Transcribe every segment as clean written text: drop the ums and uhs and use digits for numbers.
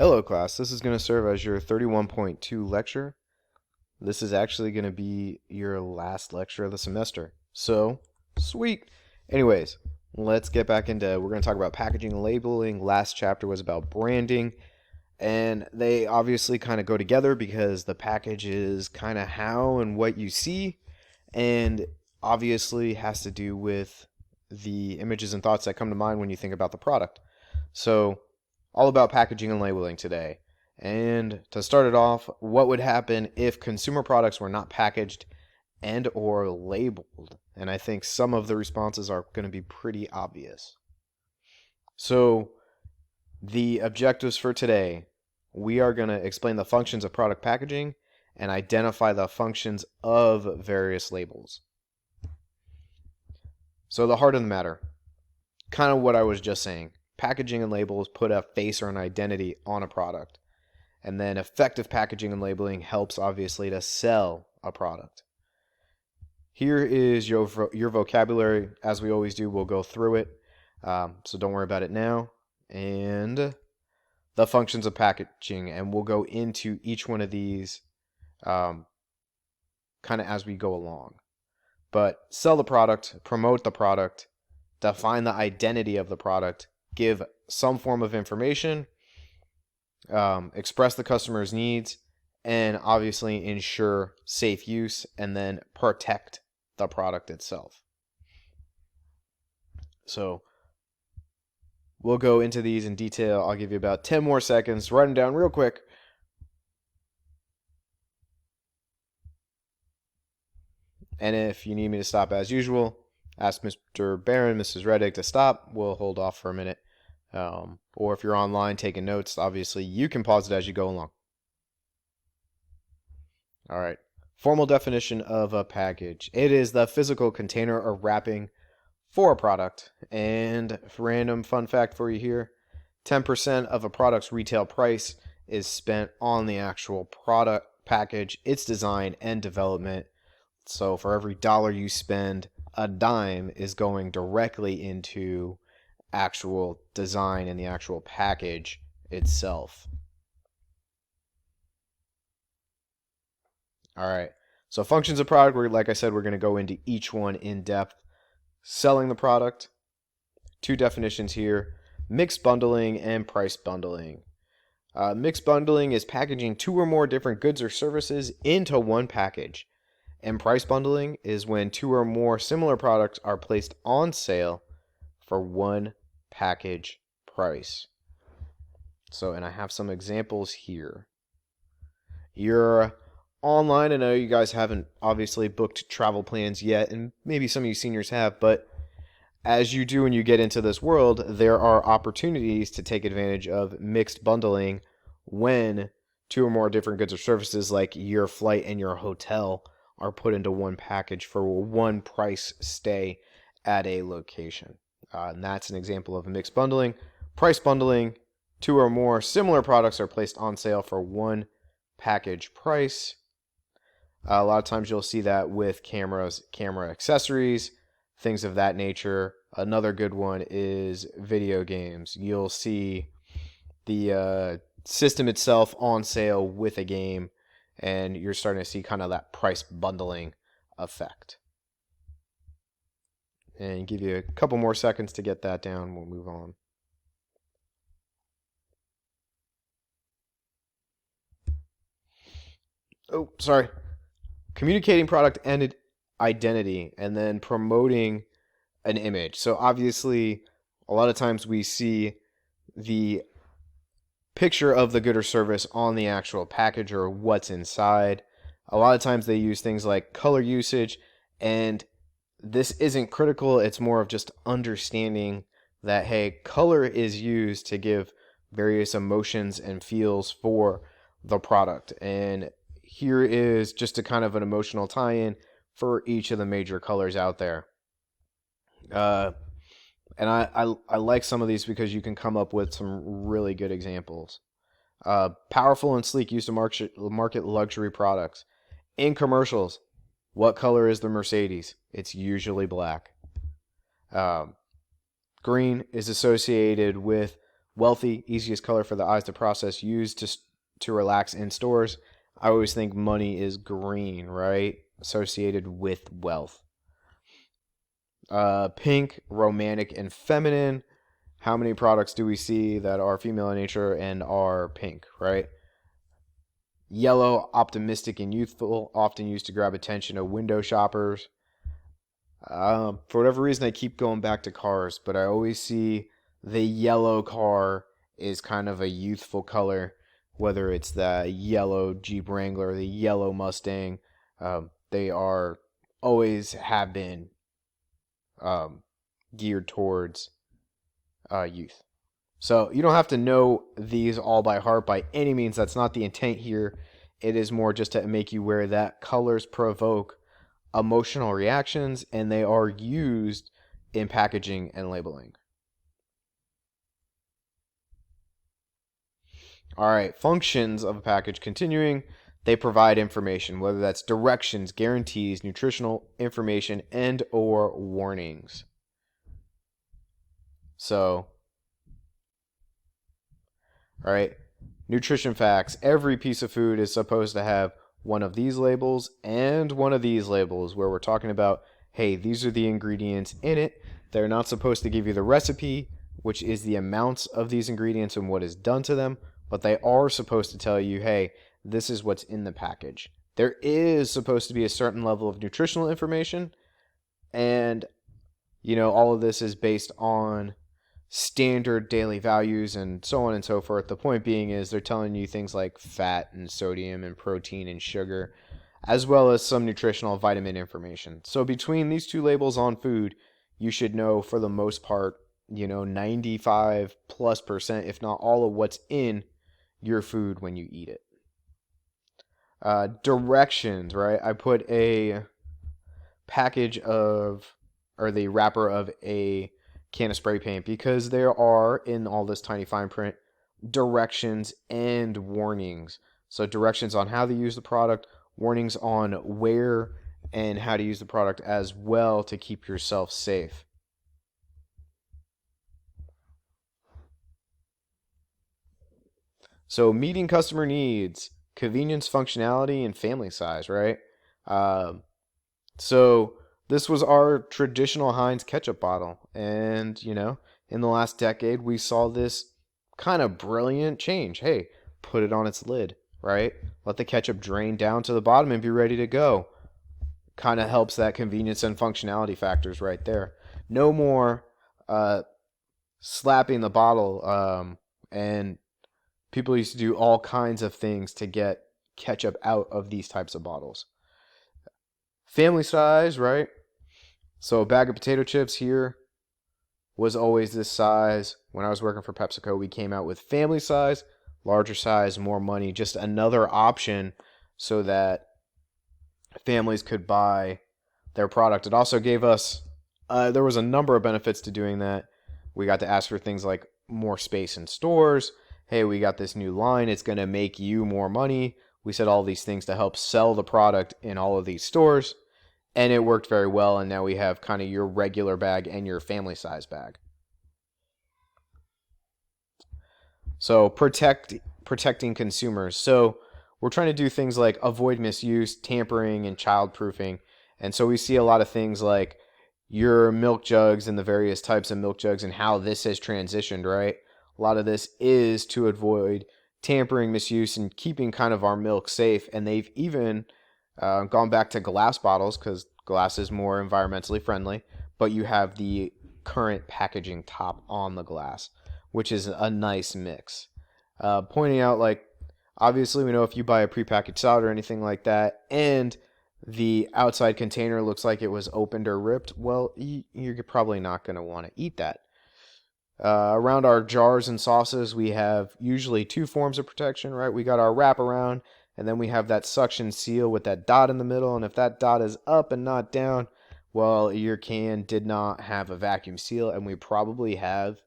Hello class, this is going to serve as your 31.2 lecture. This is actually going to be your last lecture of the semester. So, sweet. Anyways, let's get back into, we're going to talk about packaging and labeling. Last chapter was about branding, and they obviously kind of go together because the package is kind of how and what you see, and obviously has to do with the images and thoughts that come to mind when you think about the product. So, all about packaging and labeling today. And to start it off, what would happen if consumer products were not packaged and or labeled? And I think some of the responses are going to be pretty obvious. So, the objectives for today, we are going to explain the functions of product packaging and identify the functions of various labels. So, the heart of the matter, kind of what I was just saying. Packaging and labels put a face or an identity on a product. And then effective packaging and labeling helps obviously to sell a product. Here is your vocabulary. As we always do, we'll go through it. So don't worry about it now. And the functions of packaging. And we'll go into each one of these kind of as we go along. But sell the product, promote the product, define the identity of the product, give some form of information, express the customer's needs, and obviously ensure safe use, and then protect the product itself. So we'll go into these in detail. I'll give you about 10 more seconds. Write them down real quick. And if you need me to stop as usual, ask Mr. Barron, Mrs. Reddick to stop. We'll hold off for a minute. Or if you're online taking notes, obviously you can pause it as you go along. All right. Formal definition of a package. It is the physical container or wrapping for a product. And random fun fact for you here, 10% of a product's retail price is spent on the actual product package, its design, and development. So for every dollar you spend, a dime is going directly into actual design and the actual package itself. All right. So functions of product, like I said, we're going to go into each one in depth. Selling the product, two definitions here, mixed bundling and price bundling. Mixed bundling is packaging two or more different goods or services into one package. And price bundling is when two or more similar products are placed on sale for one package price. So, and I have some examples here. You're online. I know you guys haven't obviously booked travel plans yet, and maybe some of you seniors have, but as you do when you get into this world, there are opportunities to take advantage of mixed bundling when two or more different goods or services like your flight and your hotel are put into one package for one price stay at a location. And that's an example of a mixed bundling. Price bundling, two or more similar products are placed on sale for one package price. A lot of times you'll see that with cameras, camera accessories, things of that nature. Another good one is video games. You'll see the system itself on sale with a game, and you're starting to see kind of that price bundling effect. And give you a couple more seconds to get that down. We'll move on. Oh, sorry. Communicating product and identity, and then promoting an image. So obviously, a lot of times we see the picture of the good or service on the actual package or what's inside. A lot of times they use things like color usage, and this isn't critical. It's more of just understanding that, hey, color is used to give various emotions and feels for the product. And here is just a kind of an emotional tie-in for each of the major colors out there. And I like some of these because you can come up with some really good examples. Powerful and sleek use to market luxury products. In commercials, what color is the Mercedes? It's usually black. Green is associated with Wealthy, easiest color for the eyes to process, used to relax in stores. I always think money is green, right? Associated with wealth. Pink, romantic and feminine. How many products do we see that are female in nature and are pink, right? Yellow, optimistic and youthful, often used to grab attention of window shoppers. For whatever reason, I keep going back to cars, but I always see the yellow car is kind of a youthful color, whether it's the yellow Jeep Wrangler, the yellow Mustang. They are always have been geared towards youth. So you don't have to know these all by heart by any means. That's not the intent here. It is more just to make you aware that colors provoke emotional reactions and they are used in packaging and labeling. All right, functions of a package continuing. They provide information, whether that's directions, guarantees, nutritional information, and or warnings. So, all right, nutrition facts. Every piece of food is supposed to have one of these labels and one of these labels where we're talking about, hey, these are the ingredients in it. They're not supposed to give you the recipe, which is the amounts of these ingredients and what is done to them, but they are supposed to tell you, hey, this is what's in the package. There is supposed to be a certain level of nutritional information, and all of this is based on standard daily values and so on and so forth. The point being is they're telling you things like fat and sodium and protein and sugar, as well as some nutritional vitamin information. So between these two labels on food, you should know for the most part, 95+%, if not all of what's in your food when you eat it. Directions, right? I put a package of, or the wrapper of a can of spray paint because there are, in all this tiny fine print, directions and warnings. So directions on how to use the product, warnings on where and how to use the product as well to keep yourself safe. So meeting customer needs, convenience, functionality, and family size, right? So this was our traditional Heinz ketchup bottle. And, in the last decade, we saw this kind of brilliant change. Hey, put it on its lid, right? Let the ketchup drain down to the bottom and be ready to go. Kind of helps that convenience and functionality factors right there. No more slapping the bottle, and people used to do all kinds of things to get ketchup out of these types of bottles. Family size, right? So a bag of potato chips here was always this size. When I was working for PepsiCo, we came out with family size, larger size, more money, just another option so that families could buy their product. It also gave us, there was a number of benefits to doing that. We got to ask for things like more space in stores. Hey, we got this new line. It's going to make you more money. We said all these things to help sell the product in all of these stores. And it worked very well. And now we have kind of your regular bag and your family size bag. So protecting consumers. So we're trying to do things like avoid misuse, tampering, and child-proofing. And so we see a lot of things like your milk jugs and the various types of milk jugs and how this has transitioned, right? A lot of this is to avoid tampering, misuse, and keeping kind of our milk safe. And they've even gone back to glass bottles because glass is more environmentally friendly. But you have the current packaging top on the glass, which is a nice mix. Pointing out, like, obviously we know if you buy a prepackaged salad or anything like that, and the outside container looks like it was opened or ripped, well, you're probably not going to want to eat that. Around our jars and sauces, we have usually two forms of protection, right? We got our wraparound, and then we have that suction seal with that dot in the middle, and if that dot is up and not down, well, your can did not have a vacuum seal, and you probably have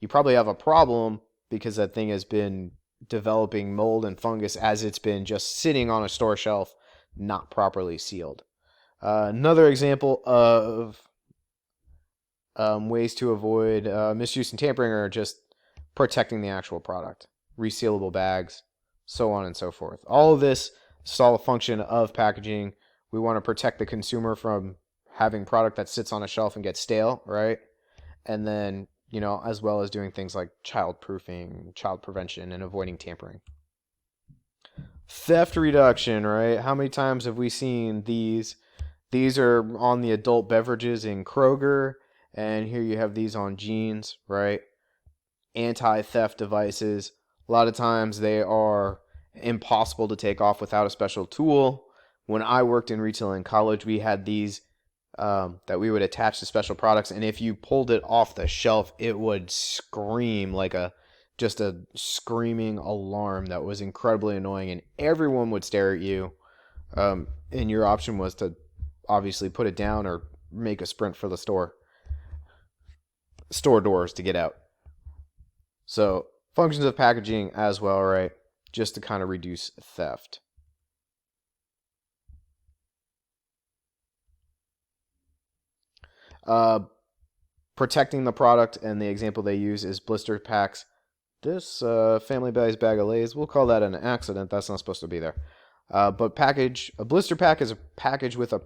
a problem because that thing has been developing mold and fungus as it's been just sitting on a store shelf, not properly sealed. Another example of ways to avoid misuse and tampering are just protecting the actual product, resealable bags, so on and so forth. All of this is all a function of packaging. We want to protect the consumer from having product that sits on a shelf and gets stale, right? And then, as well as doing things like child proofing, child prevention, and avoiding tampering. Theft reduction, right? How many times have we seen these? These are on the adult beverages in Kroger, and here you have these on jeans, right? Anti-theft devices. A lot of times they are impossible to take off without a special tool. When I worked in retail in college, we had these that we would attach to special products, and if you pulled it off the shelf, it would scream like just a screaming alarm that was incredibly annoying, and everyone would stare at you. And your option was to obviously put it down or make a sprint for the store doors to get out. So functions of packaging as well, right? Just to kind of reduce theft. Protecting the product, and the example they use is blister packs. This Family Guy's bag of Lay's, we'll call that an accident. That's not supposed to be there. But a blister pack is a package with a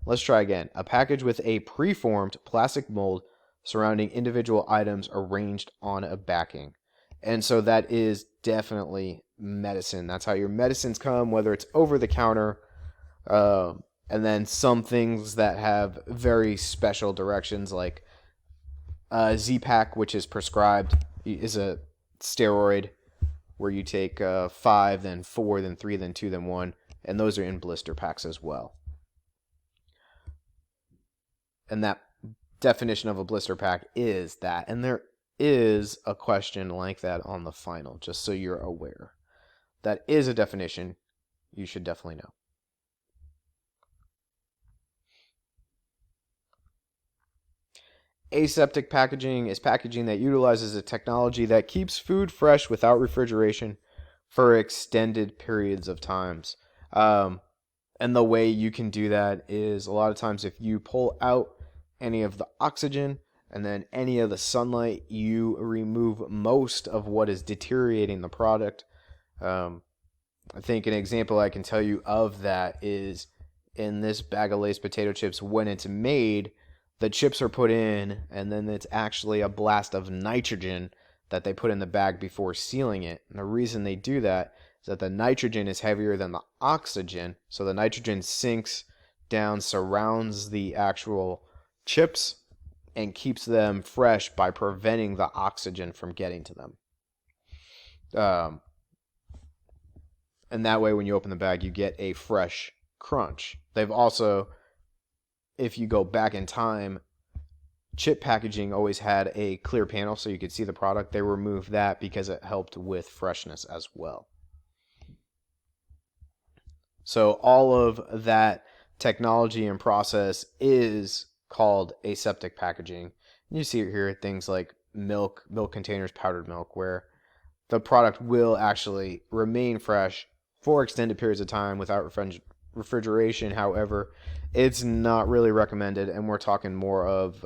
let's try again. A package with a preformed plastic mold surrounding individual items arranged on a backing. And so that is definitely medicine. That's how your medicines come, whether it's over the counter, and then some things that have very special directions, like Z-Pak, which is prescribed, is a steroid where you take 5, then 4, then 3, then 2, then 1, and those are in blister packs as well. And that definition of a blister pack is that, and there is a question like that on the final, just so you're aware. That is a definition you should definitely know. Aseptic packaging is packaging that utilizes a technology that keeps food fresh without refrigeration for extended periods of times. And the way you can do that is a lot of times if you pull out any of the oxygen and then any of the sunlight, you remove most of what is deteriorating the product. I think an example I can tell you of that is in this bag of Lay's potato chips. When it's made, the chips are put in, and then it's actually a blast of nitrogen that they put in the bag before sealing it. And the reason they do that is that the nitrogen is heavier than the oxygen, so the nitrogen sinks down, surrounds the actual chips, and keeps them fresh by preventing the oxygen from getting to them. And that way, when you open the bag, you get a fresh crunch. They've also, if you go back in time, chip packaging always had a clear panel so you could see the product. They removed that because it helped with freshness as well. So all of that technology and process is called aseptic packaging. You see it here, things like milk containers, powdered milk, where the product will actually remain fresh for extended periods of time without refrigeration. However, it's not really recommended, and we're talking more of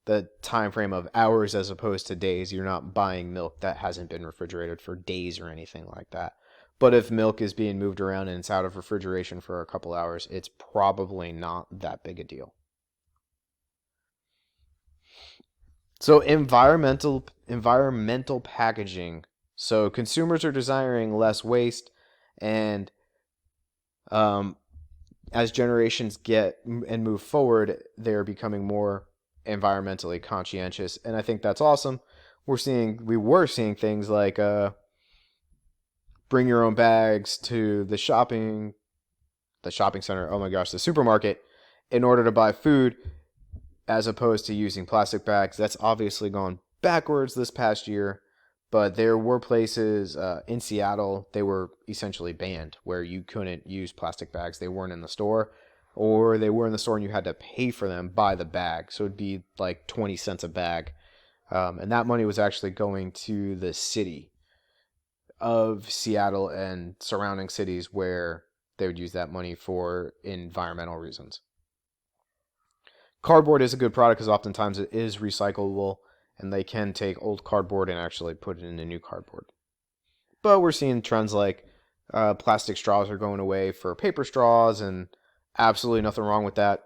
the time frame of hours as opposed to days. You're not buying milk that hasn't been refrigerated for days or anything like that. But if milk is being moved around and it's out of refrigeration for a couple hours, it's probably not that big a deal. So environmental packaging. So consumers are desiring less waste, and as generations get and move forward, they're becoming more environmentally conscientious, and I think that's awesome. We were seeing things like bring your own bags to the shopping center. Oh my gosh, the supermarket, in order to buy food, as opposed to using plastic bags. That's obviously gone backwards this past year. But there were places in Seattle, they were essentially banned, where you couldn't use plastic bags. They weren't in the store, or they were in the store and you had to pay for them by the bag. So it'd be like 20 cents a bag. And that money was actually going to the city of Seattle and surrounding cities where they would use that money for environmental reasons. Cardboard is a good product because oftentimes it is recyclable, and they can take old cardboard and actually put it into new cardboard. But we're seeing trends like plastic straws are going away for paper straws, and absolutely nothing wrong with that.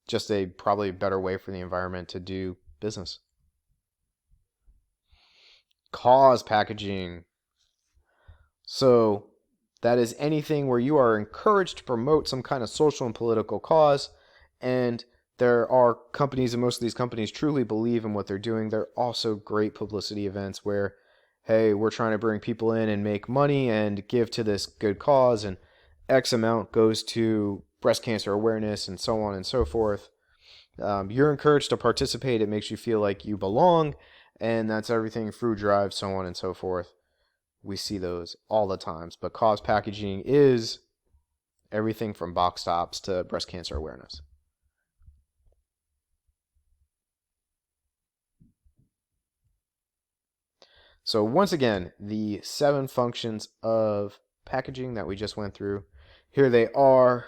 Just a probably better way for the environment to do business. Cause packaging. So that is anything where you are encouraged to promote some kind of social and political cause, and there are companies, and most of these companies truly believe in what they're doing. They're also great publicity events where, hey, we're trying to bring people in and make money and give to this good cause, and X amount goes to breast cancer awareness and so on and so forth. You're encouraged to participate. It makes you feel like you belong, and that's everything, food drive, so on and so forth. We see those all the times, but cause packaging is everything from box tops to breast cancer awareness. So once again, the 7 functions of packaging that we just went through, here they are: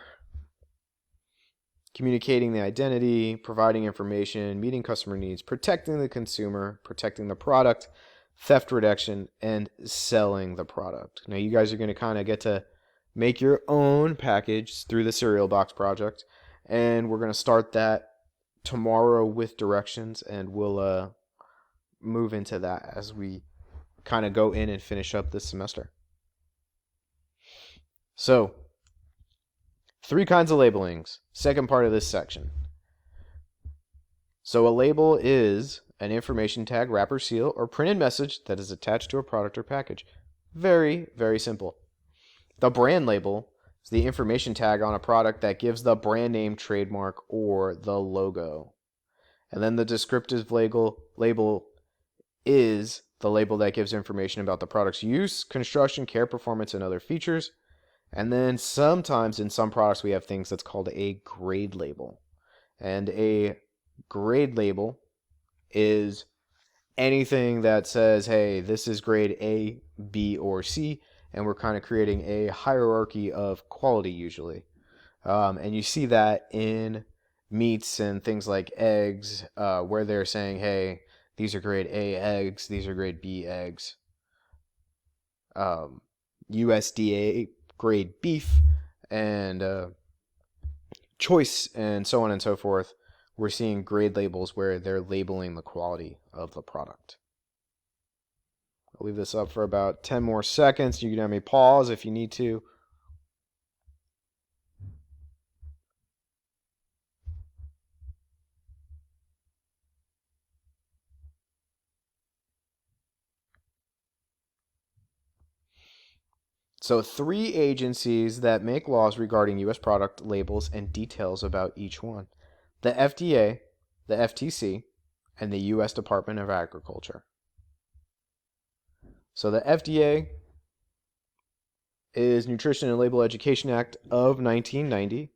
communicating the identity, providing information, meeting customer needs, protecting the consumer, protecting the product, theft reduction, and selling the product. Now you guys are going to kind of get to make your own package through the Cereal Box project, and we're going to start that tomorrow with directions, and we'll move into that as we kind of go in and finish up this semester. So 3 kinds of labelings. Second part of this section. So a label is an information tag, wrapper, seal, or printed message that is attached to a product or package. Very, very simple. The brand label is the information tag on a product that gives the brand name, trademark, or the logo. And then the descriptive label is the label that gives information about the product's use, construction, care, performance, and other features. And then sometimes in some products we have things that's called a grade label. And a grade label is anything that says, hey, this is grade A, B, or C, and we're kind of creating a hierarchy of quality usually. And you see that in meats and things like eggs, where they're saying, hey, these are grade A eggs, these are grade B eggs. USDA grade beef and choice and so on and so forth. We're seeing grade labels where they're labeling the quality of the product. I'll leave this up for about 10 more seconds. You can have me pause if you need to. So 3 agencies that make laws regarding U.S. product labels and details about each one: the FDA, the FTC, and the U.S. Department of Agriculture. So the FDA is Nutrition and Label Education Act of 1990.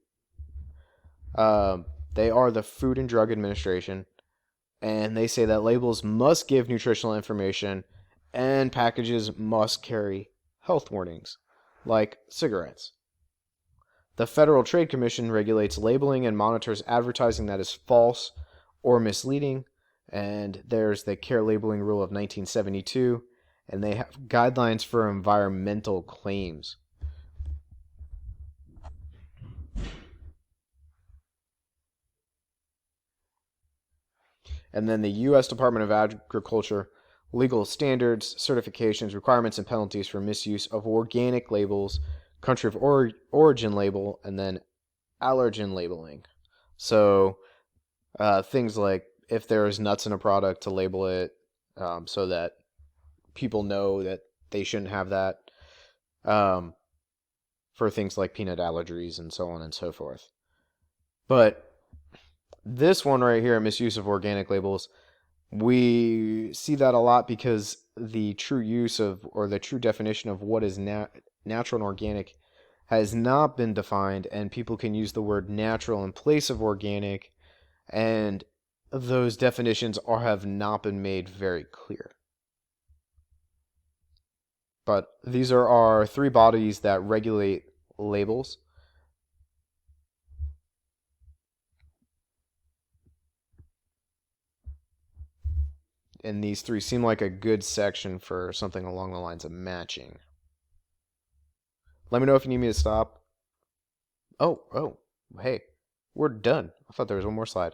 They are the Food and Drug Administration, and they say that labels must give nutritional information and packages must carry health warnings, like cigarettes. The Federal Trade Commission regulates labeling and monitors advertising that is false or misleading, and there's the Care Labeling Rule of 1972, and they have guidelines for environmental claims. And then the U.S. Department of Agriculture, legal standards, certifications, requirements, and penalties for misuse of organic labels, country of origin label, and then allergen labeling. So things like if there's nuts in a product, to label it so that people know that they shouldn't have that, for things like peanut allergies and so on and so forth. But this one right here, misuse of organic labels, we see that a lot because the true use of, or the true definition of what is natural and organic has not been defined, and people can use the word natural in place of organic, and those definitions have not been made very clear. But these are our 3 bodies that regulate labels. And these three seem like a good section for something along the lines of matching. Let me know if you need me to stop. Oh, hey, we're done. I thought there was one more slide.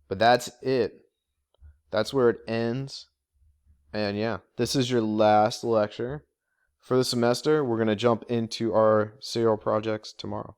But that's it. That's where it ends. And yeah, this is your last lecture for the semester. We're going to jump into our serial projects tomorrow.